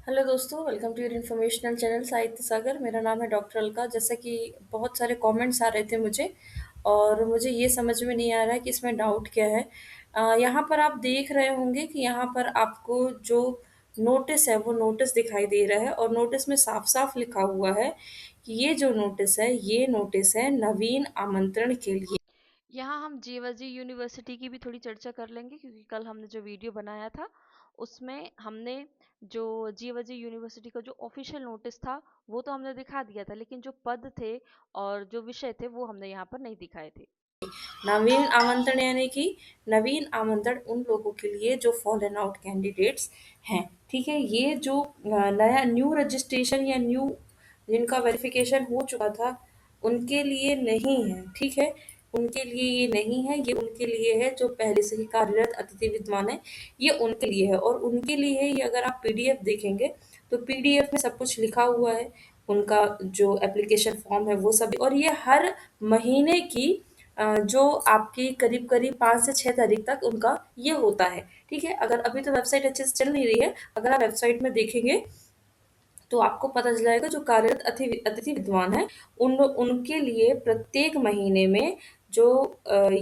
Hello दोस्तों, welcome to your informational channel Sahitya Sagar. मेरा नाम है डॉक्टर अलका। जैसा कि बहुत सारे कमेंट्स आ रहे थे मुझे, और मुझे ये समझ में नहीं आ रहा है कि इसमें डाउट क्या है। यहाँ पर आप देख रहे होंगे कि यहाँ पर आपको जो नोटिस है वो नोटिस दिखाई दे रहा है, और नोटिस में साफ साफ लिखा हुआ है कि ये जो नोटिस है ये नोटिस है नवीन आमंत्रण के लिए। यहाँ हम जीवाजी यूनिवर्सिटी की भी थोड़ी चर्चा कर लेंगे, क्योंकि कल हमने जो वीडियो बनाया था उसमें हमने जो जीवाजी यूनिवर्सिटी का जो ऑफिशियल नोटिस था वो तो हमने दिखा दिया था, लेकिन जो पद थे और जो विषय थे वो हमने यहाँ पर नहीं दिखाए थे। नवीन आमंत्रण यानी कि नवीन आमंत्रण उन लोगों के लिए जो फॉलन आउट कैंडिडेट्स हैं। ठीक है, ये जो नया न्यू रजिस्ट्रेशन या न्यू जिनका वेरिफिकेशन हो चुका था उनके लिए नहीं है। ठीक है, उनके लिए ये नहीं है, ये उनके लिए है जो पहले से ही कार्यरत अतिथि विद्वान है। ये उनके लिए है, और उनके लिए है ये। अगर आप पीडीएफ देखेंगे तो पीडीएफ में सब कुछ लिखा हुआ है, उनका जो एप्लीकेशन फॉर्म है वो सब, और ये हर महीने की जो आपकी करीब करीब 5 से 6 तारीख तक उनका ये होता है। ठीक है, अगर अभी तो वेबसाइट अच्छे से चल नहीं रही है, अगर आप वेबसाइट में देखेंगे तो आपको पता चल जाएगा जो कार्यरत अतिथि विद्वान है उनके लिए प्रत्येक महीने में जो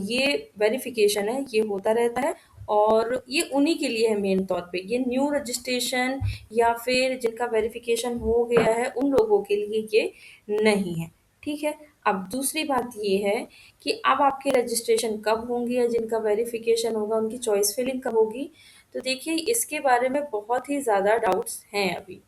ये वेरिफिकेशन है ये होता रहता है। और ये उन्हीं के लिए है मेन तौर पे। ये न्यू रजिस्ट्रेशन या फिर जिनका वेरिफिकेशन हो गया है उन लोगों के लिए ये नहीं है। ठीक है, अब दूसरी बात ये है कि अब आपके रजिस्ट्रेशन कब होंगे या जिनका वेरिफिकेशन होगा उनकी चॉइस फिलिंग कब होगी। तो देखिए, इसके बारे में बहुत ही ज़्यादा डाउट्स हैं अभी।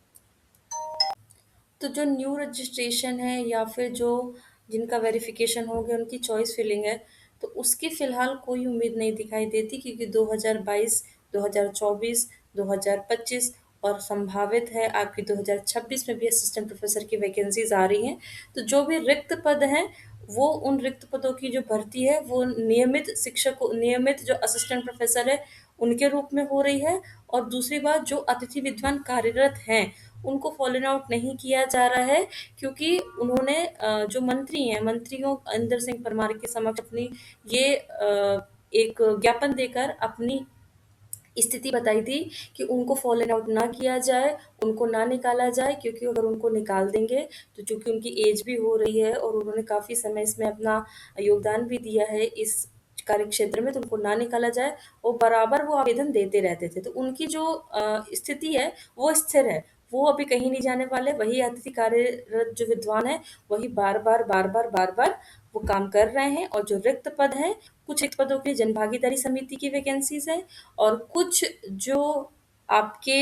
तो जो न्यू रजिस्ट्रेशन है या फिर जो जिनका वेरिफिकेशन हो गया उनकी चॉइस फिलिंग है, तो उसकी फ़िलहाल कोई उम्मीद नहीं दिखाई देती, क्योंकि 2022, 2024, 2025 और संभावित है आपकी 2026 में भी असिस्टेंट प्रोफेसर की वैकेंसीज आ रही हैं। तो जो भी रिक्त पद हैं वो उन रिक्त पदों की जो भर्ती है वो नियमित जो असिस्टेंट प्रोफेसर है उनके रूप में हो रही है। और दूसरी बात, जो अतिथि विद्वान कार्यरत हैं उनको फॉलोन आउट नहीं किया जा रहा है, क्योंकि उन्होंने जो मंत्री हैं, मंत्रियों इंदर सिंह परमार के समक्ष अपनी ये एक ज्ञापन देकर अपनी स्थिति बताई थी कि उनको फॉलोन आउट ना किया जाए, उनको ना निकाला जाए, क्योंकि अगर उनको निकाल देंगे तो चूंकि उनकी एज भी हो रही है और उन्होंने काफ़ी समय इसमें अपना योगदान भी दिया है इस कार्य क्षेत्र में, तो उनको ना निकाला जाए। और बराबर वो आवेदन देते रहते थे, तो उनकी जो स्थिति है वो स्थिर है। वो अभी कहीं नहीं जाने वाले। वही अतिथि कार्यरत जो विद्वान है वही बार बार वो काम कर रहे हैं। और जो रिक्त पद हैं, कुछ रिक्त पदों के लिए जनभागीदारी समिति की वैकेंसीज हैं, और कुछ जो आपके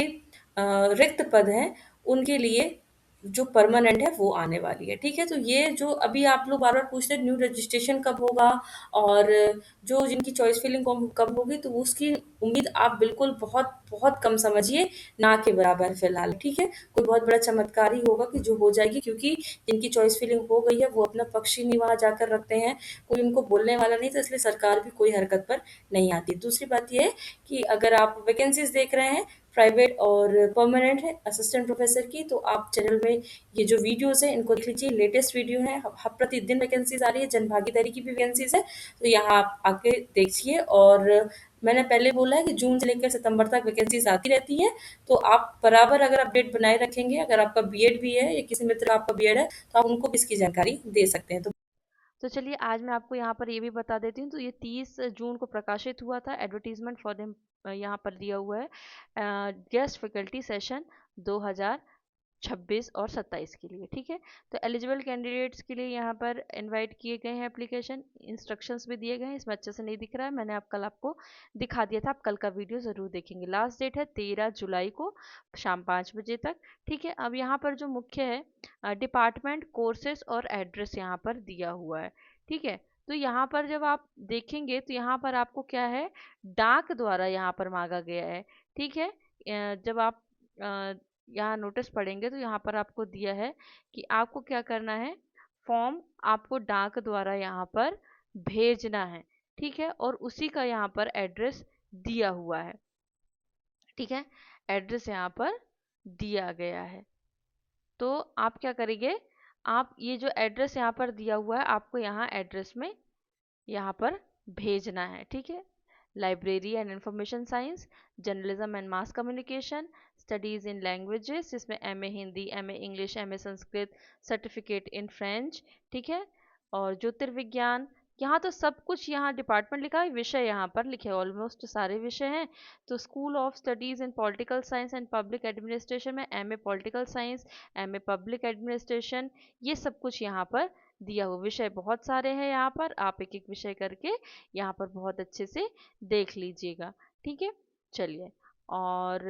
रिक्त पद हैं उनके लिए जो परमानेंट है वो आने वाली है। ठीक है, तो ये जो अभी आप लोग बार बार पूछ रहे हैं न्यू रजिस्ट्रेशन कब होगा और जो जिनकी चॉइस फिलिंग कब होगी, तो उसकी उम्मीद आप बिल्कुल बहुत बहुत कम समझिए, ना के बराबर फिलहाल। ठीक है, कोई बहुत बड़ा चमत्कार ही होगा कि जो हो जाएगी, क्योंकि जिनकी चॉइस फिलिंग हो गई है वो अपना पक्ष ही नहीं वहाँ जाकर रखते हैं, कोई उनको बोलने वाला नहीं, तो इसलिए सरकार भी कोई हरकत पर नहीं आती। दूसरी बात ये है कि अगर आप वैकेंसीज देख रहे हैं प्राइवेट और परमानेंट है असिस्टेंट प्रोफेसर की, तो आप चैनल में ये जो वीडियोस है इनको देख लीजिए। लेटेस्ट वीडियो है, प्रतिदिन वैकेंसीज आ रही है, जन भागीदारी की भी वैकेंसीज है, तो यहाँ आप आके देखिए। और मैंने पहले बोला है कि जून से लेकर सितंबर तक वैकेंसीज आती रहती हैं, तो आप बराबर अगर अपडेट बनाए रखेंगे, अगर आपका बीएड भी है या किसी मित्र का आपका बीएड है तो आप उनको भी इसकी जानकारी दे सकते हैं। तो चलिए, आज मैं आपको यहाँ पर ये भी बता देती हूँ। तो ये 30 जून को प्रकाशित हुआ था, एडवर्टीजमेंट फॉर देम यहाँ पर दिया हुआ है, गेस्ट फैकल्टी सेशन 2026 और 27 के लिए। ठीक है, तो एलिजिबल कैंडिडेट्स के लिए यहाँ पर इनवाइट किए गए हैं, एप्लीकेशन इंस्ट्रक्शंस भी दिए गए हैं। इसमें अच्छे से नहीं दिख रहा है, मैंने कल आपको दिखा दिया था, आप कल का वीडियो ज़रूर देखेंगे। लास्ट डेट है 13 जुलाई को शाम 5 बजे तक। ठीक है, अब यहाँ पर जो मुख्य है डिपार्टमेंट, कोर्सेज और एड्रेस यहाँ पर दिया हुआ है। ठीक है, तो यहाँ पर जब आप देखेंगे तो यहाँ पर आपको क्या है, डाक द्वारा यहाँ पर मांगा गया है। ठीक है, जब आप यहाँ नोटिस पढ़ेंगे तो यहाँ पर आपको दिया है कि आपको क्या करना है, फॉर्म आपको डाक द्वारा यहाँ पर भेजना है। ठीक है, और उसी का यहाँ पर एड्रेस दिया हुआ है। ठीक है, एड्रेस यहाँ पर दिया गया है। तो आप क्या करेंगे, आप ये जो एड्रेस यहाँ पर दिया हुआ है आपको यहाँ एड्रेस में यहाँ पर भेजना है। ठीक है, library and information science, journalism and mass communication, studies in languages, जिसमें MA Hindi, MA English, MA Sanskrit, certificate in French, ठीक है। और ज्योतिर्विज्ञान, यहाँ तो सब कुछ, यहाँ डिपार्टमेंट लिखा है, विषय यहाँ पर लिखे ऑलमोस्ट सारे विषय हैं। तो school of studies in political science and public administration में MA political science, MA public administration, ये सब कुछ यहाँ पर दिया हुआ। विषय बहुत सारे हैं यहाँ पर, आप एक एक विषय करके यहाँ पर बहुत अच्छे से देख लीजिएगा, ठीक है। चलिए, और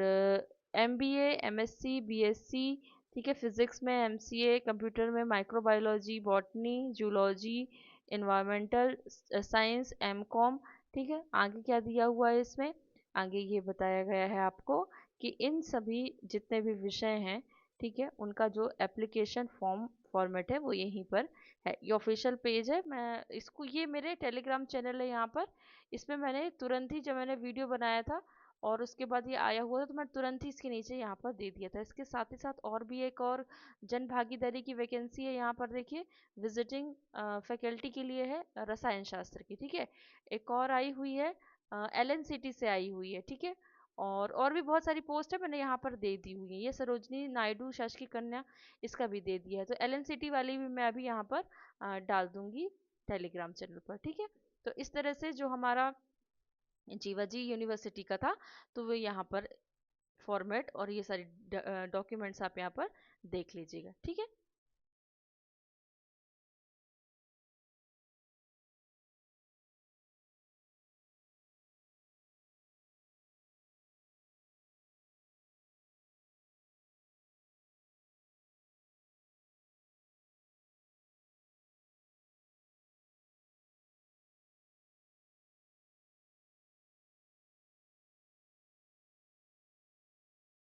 एमबीए, एमएससी, बीएससी, ठीक है, फिजिक्स में, एमसीए, कंप्यूटर में, microbiology, botany, zoology, environmental science, MCom, ठीक है। आगे क्या दिया हुआ है इसमें, आगे ये बताया गया है आपको कि इन सभी जितने भी विषय हैं, ठीक है, उनका जो एप्लीकेशन फॉर्म फॉर्मेट है वो यहीं पर है। ये ऑफिशियल पेज है, मैं इसको, ये मेरे टेलीग्राम चैनल है यहाँ पर, इसमें मैंने तुरंत ही जब मैंने वीडियो बनाया था और उसके बाद ये आया हुआ था, तो मैं तुरंत ही इसके नीचे यहाँ पर दे दिया था। इसके साथ ही साथ और भी एक और जन भागीदारी की वैकेंसी है यहाँ पर, देखिए, विजिटिंग फैकल्टी के लिए है, रसायन शास्त्र की, ठीक है। एक और आई हुई है, एलएनसीटी से आई हुई है, ठीक है। और भी बहुत सारी पोस्ट है, मैंने यहाँ पर दे दी हुई है। ये सरोजनी नायडू शासकीय कन्या, इसका भी दे दिया है। तो एलएनसीटी वाली भी मैं अभी यहाँ पर डाल दूंगी टेलीग्राम चैनल पर, ठीक है। तो इस तरह से जो हमारा जीवाजी यूनिवर्सिटी का था, तो वो यहाँ पर फॉर्मेट और ये सारी डॉक्यूमेंट्स आप यहाँ पर देख लीजिएगा, ठीक है।